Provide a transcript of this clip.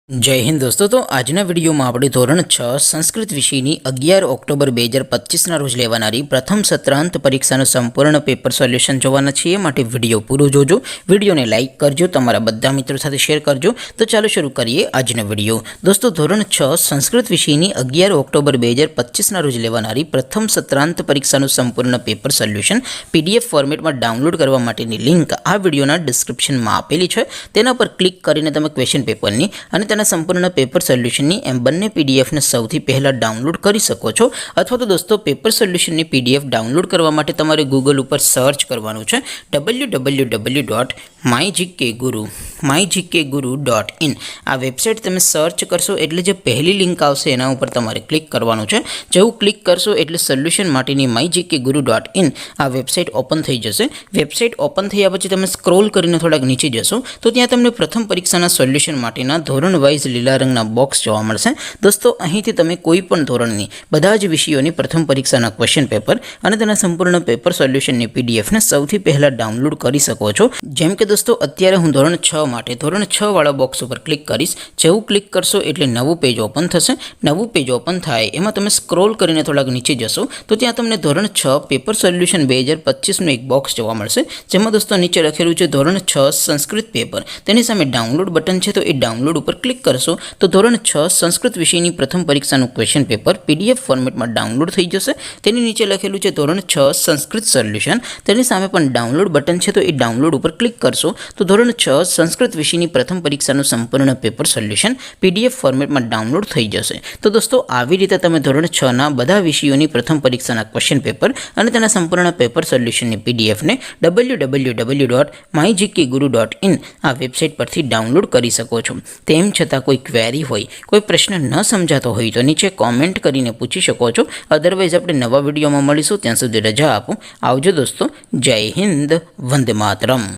जय हिंद दोस्तों। तो आजना विडियो में આપણે ધોરણ 6 સંસ્કૃત વિષયની 11 ઓક્ટોબર 2025 ના રોજ લેવાનારી પ્રથમ સત્રાંત પરીક્ષાનું સંપૂર્ણ પેપર સોલ્યુશન જોવાના છીએ। માટે વિડિયો પૂરો જોજો, વિડિયોને લાઈક કરજો, તમારા બધા મિત્રો સાથે શેર કરજો। તો ચાલો શરૂ કરીએ આજનો વિડિયો। દોસ્તો ધોરણ 6 સંસ્કૃત વિષયની 11 ઓક્ટોબર 2025 ના રોજ લેવાનારી પ્રથમ સત્રાંત પરીક્ષાનું સંપૂર્ણ પેપર સોલ્યુશન પીડીએફ ફોર્મેટમાં ડાઉનલોડ કરવા માટેની લિંક આ વિડિયોના ડિસ્ક્રિપ્શનમાં આપેલી છે। તેના પર ક્લિક કરીને તમે ક્વેશ્ચન પેપરની અને संपूर्ण पेपर सोल्यूशन एम बने पीडीएफ ने सौथी पहला डाउनलॉड कर सको छो। अथवा तो दोस्तों पेपर सोल्यूशन पीडीएफ डाउनलॉड करवा माटे तमारे गूगल पर सर्च करवानुं छे www.mygkguru.in। आ वेबसाइट तमे सर्च करशो एटले जे पहली लिंक आवशे एना उपर तमारे क्लिक करवानुं छे। जेवुं क्लिक करशो एटले सोल्यूशन माटेनी mygkguru.in आ वेबसाइट ओपन थई जशे। वेबसाइट ओपन थया पछी तमे स्क्रॉल करीने थोड़ाक नीचे जशो तो त्यां तमने प्रथम परीक्षाना सोल्यूशन माटेना धोरण वाइज लीला रंगना बॉक्स जोवा मळशे। दोस्तों અહીંથી તમે કોઈ પણ ધોરણની બધા જ વિષયોની પ્રથમ પરીક્ષાના ક્વેશ્ચન પેપર અને તેના સંપૂર્ણ પેપર સોલ્યુશનની પીડીએફ ને સૌથી પહેલા ડાઉનલોડ કરી શકો છો। જેમ કે દોસ્તો અત્યારે હું ધોરણ 6 માટે ધોરણ 6 વાળા બોક્સ ઉપર ક્લિક કરીશ। જેવું ક્લિક કરશો એટલે નવું પેજ ઓપન થશે। નવું પેજ ઓપન થાય એમાં તમે સ્ક્રોલ કરીને થોડાક નીચે જશો તો ત્યાં તમને ધોરણ 6 પેપર સોલ્યુશન 2025 નું એક બોક્સ જોવા મળશે। જેમાં દોસ્તો નીચે લખેલું છે ધોરણ 6 સંસ્કૃત પેપર, તેની સામે ડાઉનલોડ બટન છે તો એ ડાઉનલોડ ઉપર क्लिक करशो तो धोरण 6 संस्कृत विषयनी प्रथम परीक्षाનું क्वेश्चन पेपर पीडीएफ फॉर्मेट में डाउनलॉड थई जशे। तेनी नीचे लखेलुं छे धोरण 6 संस्कृत सोल्यूशन, तेनी सामे पण डाउनलॉड बटन छे तो ए डाउनलॉड पर क्लिक करशो तो धोरण 6 संस्कृत विषयनी प्रथम परीक्षाનું संपूर्ण पेपर सोल्यूशन पीडीएफ फॉर्मेट में डाउनलॉड थई जशे। तो दोस्तों આવી રીતે તમે ધોરણ 6 ના બધા વિષયોની પ્રથમ પરીક્ષાના ક્વેશ્ચન પેપર અને તેના સંપૂર્ણ પેપર સોલ્યુશનની પીડીએફ ને www.mygkguru.in આ વેબસાઇટ પરથી ડાઉનલોડ કરી શકો છો। તેમ छतां कोई क्वेरी होय, कोई प्रश्न न समझातो होय तो नीचे कॉमेंट करीने पूछी शको छो। अदरवाइज आपणे नवा विडियोमां मळीशुं, त्यां सुधी रजा आपो। आवजो दोस्तों। जय हिंद, वंदे मातरम।